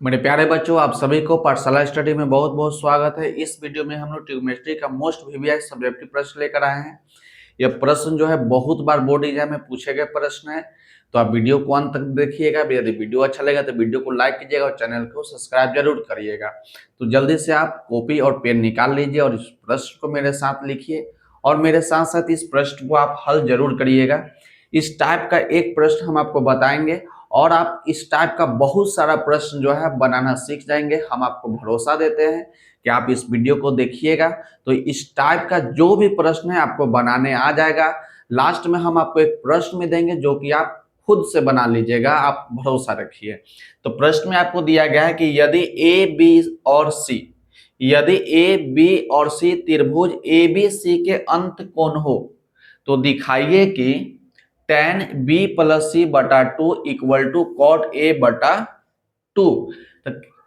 मेरे प्यारे बच्चों, आप सभी को पाठशाला स्टडी में बहुत बहुत स्वागत है। इस वीडियो में हम लोग ट्रिग्नोमेट्री का मोस्ट वीवीआई सब्जेक्टिव प्रश्न लेकर आए हैं। यह प्रश्न जो है बहुत बार बोर्ड एग्जाम में पूछे गए प्रश्न है, तो आप वीडियो को अंत तक देखिएगा। यदि वीडियो अच्छा लगा तो वीडियो को लाइक कीजिएगा और चैनल को सब्सक्राइब जरूर करिएगा। तो जल्दी से आप कॉपी और पेन निकाल लीजिए और इस प्रश्न को मेरे साथ लिखिए और मेरे साथ साथ इस प्रश्न को आप हल जरूर करिएगा। इस टाइप का एक प्रश्न हम आपको बताएंगे और आप इस टाइप का बहुत सारा प्रश्न जो है बनाना सीख जाएंगे। हम आपको भरोसा देते हैं कि आप इस वीडियो को देखिएगा तो इस टाइप का जो भी प्रश्न है आपको बनाने आ जाएगा। लास्ट में हम आपको एक प्रश्न में देंगे जो कि आप खुद से बना लीजिएगा, आप भरोसा रखिए। तो प्रश्न में आपको दिया गया है कि यदि ए बी और सी यदि ए बी और सी त्रिभुज ए बी सी के अंत कोण हो तो दिखाइए कि tan b प्लस सी बटा two equal to cot A बटा टू।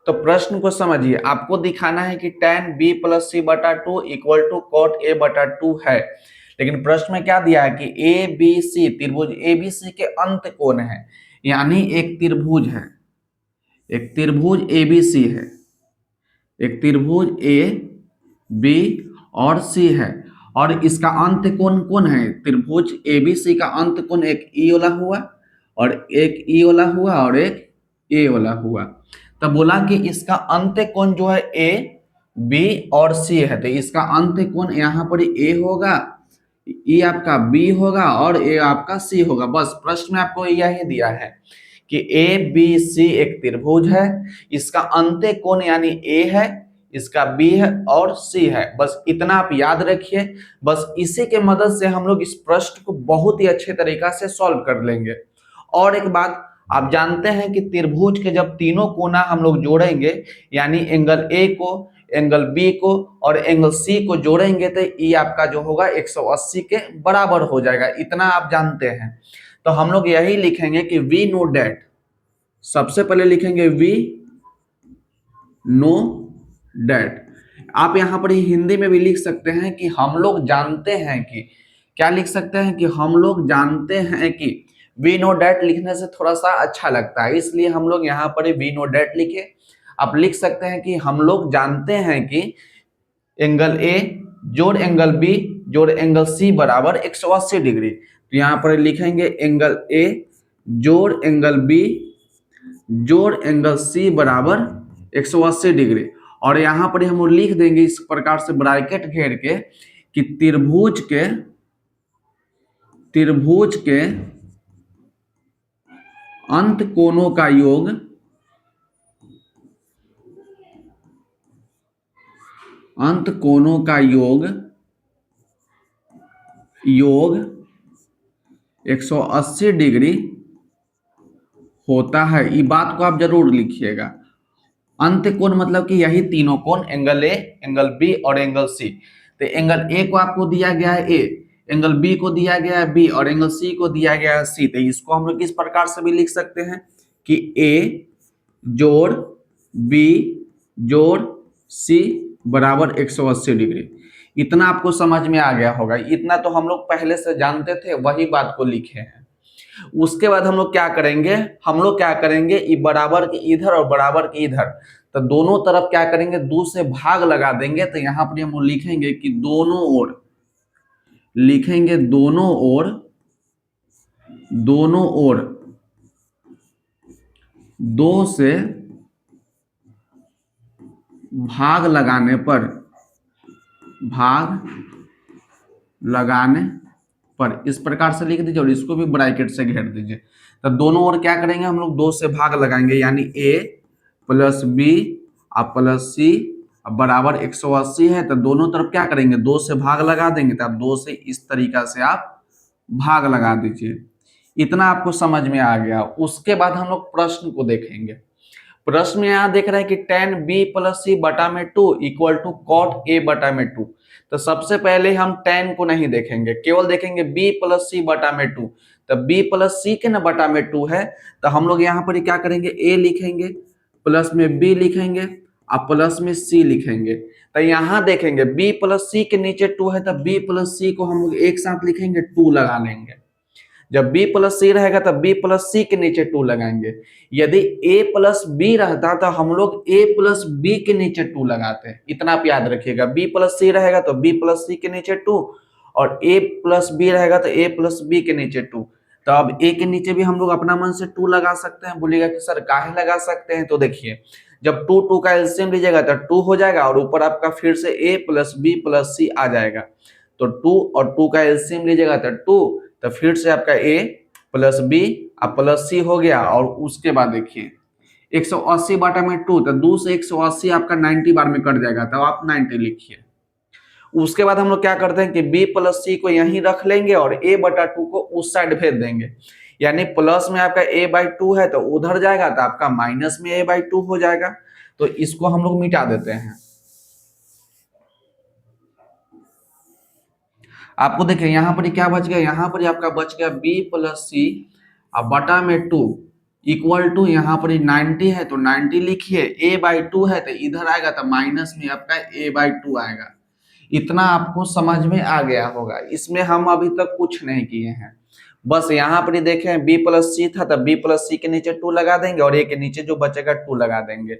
तो प्रश्न को समझिए, आपको दिखाना है कि tan b प्लस सी बटा two equal to cot A बटा टू है, लेकिन प्रश्न में क्या दिया है कि ए बी सी त्रिभुज ए बी सी के अंत कोण है, यानी एक त्रिभुज है, एक त्रिभुज ए बी सी है, एक त्रिभुज ए बी और सी है और इसका अंत कोण कौन है? त्रिभुज एबीसी का अंत कोण एक ई वाला हुआ और एक ई वाला हुआ और एक ए वाला हुआ। तब बोला कि इसका अंत कोण जो है ए बी और सी है, तो इसका अंत कोण यहाँ पर ए होगा, ई आपका बी होगा और ए आपका सी होगा। बस प्रश्न में आपको यही दिया है कि ए बी सी एक त्रिभुज है, इसका अंत कोण यानी ए है, इसका बी है और सी है। बस इतना आप याद रखिए। बस इसी के मदद से हम लोग इस प्रश्न को बहुत ही अच्छे तरीका से सॉल्व कर लेंगे। और एक बात, आप जानते हैं कि त्रिभुज के जब तीनों कोना हम लोग जोड़ेंगे, यानी एंगल ए को, एंगल बी को और एंगल सी को जोड़ेंगे तो ई आपका जो होगा 180 के बराबर हो जाएगा। इतना आप जानते हैं। तो हम लोग यही लिखेंगे कि वी नो डेट, सबसे पहले लिखेंगे वी नो डेट। आप यहां पर हिंदी में भी लिख सकते हैं कि हम लोग जानते हैं कि, क्या लिख सकते हैं कि हम लोग जानते हैं कि। वी नो डेट लिखने से थोड़ा सा अच्छा लगता है, इसलिए हम लोग यहाँ पर वी नो डेट लिखे। आप लिख सकते हैं कि हम लोग जानते हैं कि एंगल ए जोड़ एंगल बी जोड़ एंगल सी बराबर 180 डिग्री। तो यहाँ पर लिखेंगे एंगल ए जोड़ एंगल बी जोड़ एंगल सी बराबर 180 डिग्री। और यहां पर हम लिख देंगे इस प्रकार से ब्रैकेट घेर के कि त्रिभुज के अंत कोणों का योग योग 180 डिग्री होता है। ये बात को आप जरूर लिखिएगा। अंत कोण मतलब कि यही तीनों कोण, एंगल ए, एंगल बी और एंगल सी। तो एंगल ए को आपको दिया गया है ए, एंगल बी को दिया गया है बी और एंगल सी को दिया गया है सी। तो इसको हम लोग इस प्रकार से भी लिख सकते हैं कि ए जोड़ बी जोड़ सी बराबर 180 डिग्री। इतना आपको समझ में आ गया होगा। इतना तो हम लोग पहले से जानते थे, वही बात को लिखे हैं। उसके बाद हम लोग क्या करेंगे, बराबर के इधर और बराबर के इधर, तो दोनों तरफ क्या करेंगे, 2 से भाग लगा देंगे। तो यहाँ पर हम लिखेंगे कि दोनों ओर, लिखेंगे दोनों ओर 2 से भाग लगाने पर इस प्रकार से लिख दीजिए और इसको भी ब्रैकेट से घेर दीजिए। तो दोनों ओर क्या करेंगे, हम लोग 2 से भाग लगाएंगे, यानी a प्लस बी और प्लस सी बराबर 180 है। तो दोनों तरफ क्या करेंगे, 2 से भाग लगा देंगे। तो आप 2 से इस तरीका से आप भाग लगा दीजिए। इतना आपको समझ में आ गया। उसके बाद हम लोग प्रश्न को देखेंगे। प्रश्न में यहाँ देख रहे हैं कि tan b प्लस सी बटा में 2 इक्वल टू कॉट ए बटा में 2। तो सबसे पहले हम tan को नहीं देखेंगे, केवल देखेंगे b प्लस सी बटा में 2। तो b प्लस सी के न बटा में 2 है, तो हम लोग यहाँ पर क्या करेंगे, a लिखेंगे, प्लस में b लिखेंगे और प्लस में c लिखेंगे। तो यहाँ देखेंगे b प्लस सी के नीचे 2 है, तो b प्लस सी को हम लोग एक साथ लिखेंगे, 2 लगा लेंगे। जब b प्लस सी रहेगा तब b प्लस सी के नीचे 2 लगाएंगे। यदि a प्लस बी रहता तो हम लोग a प्लस बी के नीचे 2 लगाते हैं। इतना आप याद रखिएगा, b प्लस सी रहेगा तो b प्लस सी के नीचे 2 और a प्लस बी रहेगा तो a प्लस बी के नीचे 2। तो अब a के नीचे भी हम लोग अपना मन से 2 लगा सकते हैं। बोलिएगा कि सर काहे लगा सकते हैं, तो देखिए जब 2 का एलसीएम लीजिएगा तो 2 हो जाएगा और ऊपर आपका फिर से a प्लस बी प्लस सी आ जाएगा। तो 2 और 2 का एलसीएम लीजिएगा तो 2, तो फिर से आपका a प्लस बी और प्लस सी हो गया। और उसके बाद देखिए 180 बाटा में 2, तो 2 से 180 आपका 90 बार में कट जाएगा, तो आप 90 लिखिए। उसके बाद हम लोग क्या करते हैं कि b प्लस सी को यहीं रख लेंगे और a बटा 2 को उस साइड भेज देंगे। यानी प्लस में आपका a बाई 2 है तो उधर जाएगा तो आपका माइनस में a बाई 2 हो जाएगा। तो इसको हम लोग मिटा देते हैं। आपको देखिए यहाँ पर क्या बच गया, यहाँ पर आपका बच गया b प्लस सी और बटा में 2 इक्वल टू यहाँ पर 90 है तो 90 लिखिए, a बाई 2 है तो इधर आएगा तो माइनस में आपका a बाई 2 आएगा। इतना आपको समझ में आ गया होगा। इसमें हम अभी तक कुछ नहीं किए हैं, बस यहाँ पर ही देखें b प्लस सी था तो b प्लस सी के नीचे 2 लगा देंगे और a के नीचे जो बचेगा 2 लगा देंगे।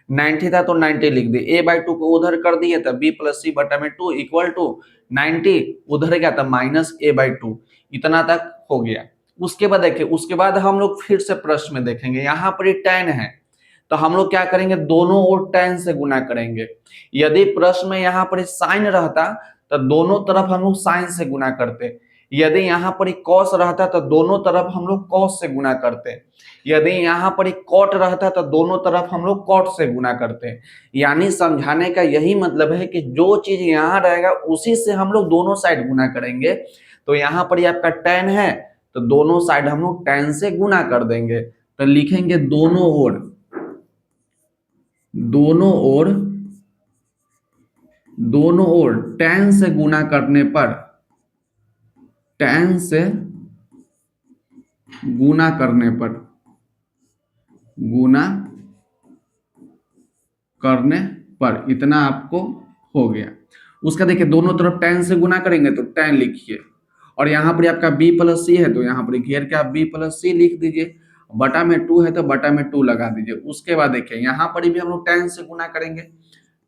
90 था तो 90 लिख दिए, a बाई 2 को उधर कर दिए तो b प्लस सी बटा में 2 इक्वल टू 90 उधर गया तो माइनस a बाई 2। इतना तक हो गया। उसके बाद देखिए, उसके बाद हम लोग फिर से प्रश्न में देखेंगे, यहाँ पर ही tan है तो हम लोग क्या करेंगे, दोनों ओर tan से गुना करेंगे। यदि प्रश्न में यहाँ पर साइन रहता तो दोनों तरफ हम लोग साइन से गुना करते। यदि यहाँ पर कॉस रहता तो दोनों तरफ हम लोग कॉस से गुना करते। यदि यहाँ पर कॉट रहता तो दोनों तरफ हम लोग कॉट से गुना करते। यानी समझाने का यही मतलब है कि जो चीज यहाँ रहेगा उसी से हम लोग दोनों साइड गुना करेंगे। तो यहाँ पर आपका tan है तो दोनों साइड हम लोग tan से गुना कर देंगे। तो लिखेंगे दोनों ओर, दोनों ओर tan से गुना करने पर, tan से गुना करने पर, गुना करने पर इतना आपको हो गया। उसका देखिए दोनों तरफ tan से गुना करेंगे तो tan लिखिए और यहाँ पर आपका b प्लस सी है तो यहाँ पर घेर के आप b प्लस सी लिख दीजिए, बटा में 2 है तो बटा में 2 लगा दीजिए। उसके बाद देखिए यहाँ पर भी हम लोग tan से गुना करेंगे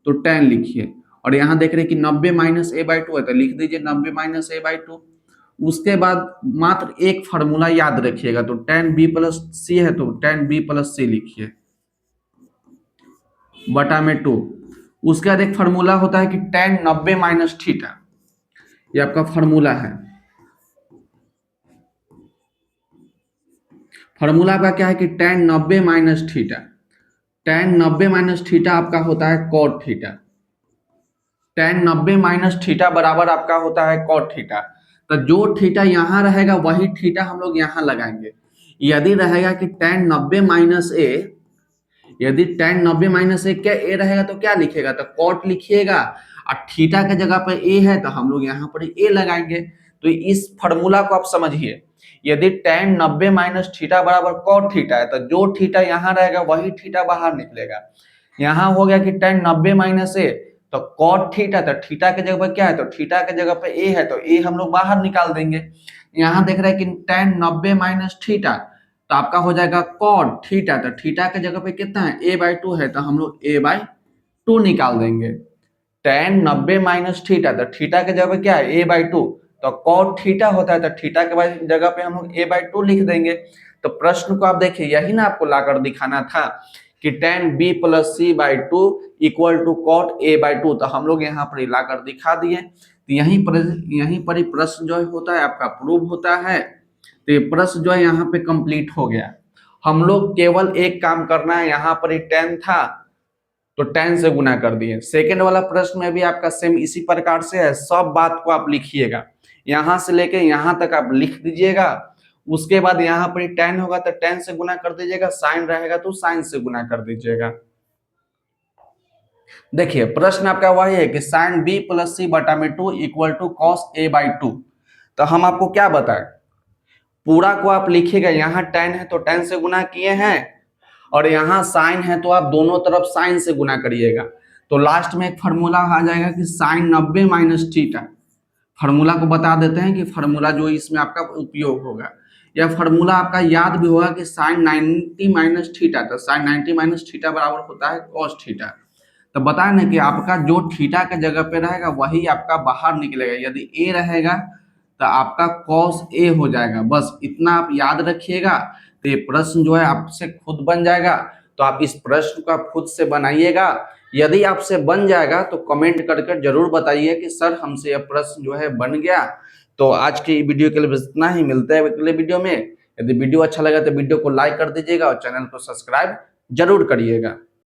तो tan लिखिए और यहाँ देख रहे हैं कि 90 माइनस a बाई 2 है तो लिख दीजिए 90 माइनस a बाई 2। उसके बाद मात्र एक फार्मूला याद रखिएगा, तो tan b प्लस सी है तो tan b प्लस सी लिखिए बटा में 2। उसके बाद एक फार्मूला होता है कि tan 90 माइनस थीटा, ये आपका फार्मूला है। फार्मूला आपका क्या है कि tan 90 minus theta, tan 90 minus theta आपका होता है cot theta. tan 90 minus theta बराबर आपका होता है cot थीटा। तो जो थीटा यहाँ रहेगा वही थीटा हम लोग यहाँ लगाएंगे। यदि रहेगा कि tan 90 माइनस ए, यदि tan 90 माइनस ए क्या ए रहेगा तो क्या लिखेगा, तो cot लिखिएगा और थीटा के जगह पर ए है तो हम लोग यहाँ पर ए लगाएंगे। तो इस फार्मूला को आप समझिए, यदि tan 90 माइनस थीटा बराबर cot थीटा है तो जो थीटा यहाँ रहेगा वही थीटा बाहर निकलेगा। यहाँ हो गया कि tan 90 माइनस ए तो cot थीटा, तो थीटा के जगह पर क्या है, तो थीटा के जगह पर ए है तो ए हम लोग बाहर निकाल देंगे। यहाँ देख रहे हैं कि tan 90 माइनस थीटा तो आपका हो जाएगा cot थीटा, तो थीटा के जगह पे कितना है a बाई 2 है तो हम लोग a बाई 2 निकाल देंगे। tan 90 माइनस थीटा तो थीटा के जगह पे क्या है a बाई 2, तो cot थीटा होता है तो थीटा के जगह पे हम लोग a बाई 2 लिख देंगे। तो प्रश्न को आप देखिए, यही ना आपको लाकर दिखाना था कि tan b plus C by 2 equal to cot a by 2, तो हम लोग यहाँ पर लाकर दिखा दिए। तो यहीं पर ही प्रश्न जो होता है आपका प्रूव होता है। तो ये प्रश्न जो है यहाँ पे कंप्लीट हो गया। हम लोग केवल एक काम करना है, यहाँ पर ही tan था तो tan से गुना कर दिए। सेकेंड वाला प्रश्न में भी आपका सेम इसी प्रकार से है। सब बात को आप लिखिएगा, यहाँ से लेके यहाँ तक आप लिख दीजिएगा। उसके बाद यहाँ पर tan होगा तो tan से गुना कर दीजिएगा, साइन रहेगा तो साइन से गुना कर दीजिएगा। देखिए प्रश्न आपका वही है कि साइन b प्लस सी बटा में 2 equal to cos a by 2। तो हम आपको क्या बताएं, पूरा को आप लिखिएगा, यहाँ tan है तो tan से गुना किए हैं और यहाँ साइन है तो आप दोनों तरफ साइन से गुना करिएगा। तो लास्ट में एक फार्मूला आ जाएगा कि साइन 90 माइनस थीटा। फार्मूला को बता देते हैं कि फार्मूला जो इसमें आपका उपयोग होगा, यह फार्मूला आपका याद भी होगा कि साइन 90 माइनस थीटा, तो साइन 90 माइनस थीटा बराबर होता है कॉस थीटा। तो बताया ना कि आपका जो थीटा के जगह पे रहेगा वही आपका बाहर निकलेगा। यदि ए रहेगा तो आपका कॉस ए हो जाएगा। बस इतना आप याद रखिएगा, तो ये प्रश्न जो है आपसे खुद बन जाएगा। तो आप इस प्रश्न का खुद से बनाइएगा। यदि आपसे बन जाएगा तो कमेंट करके जरूर बताइए कि सर हमसे यह प्रश्न जो है बन गया। तो आज की वीडियो के लिए बस इतना ही, मिलते हैं अगले वीडियो में। यदि वीडियो अच्छा लगा तो वीडियो को लाइक कर दीजिएगा और चैनल को सब्सक्राइब जरूर करिएगा।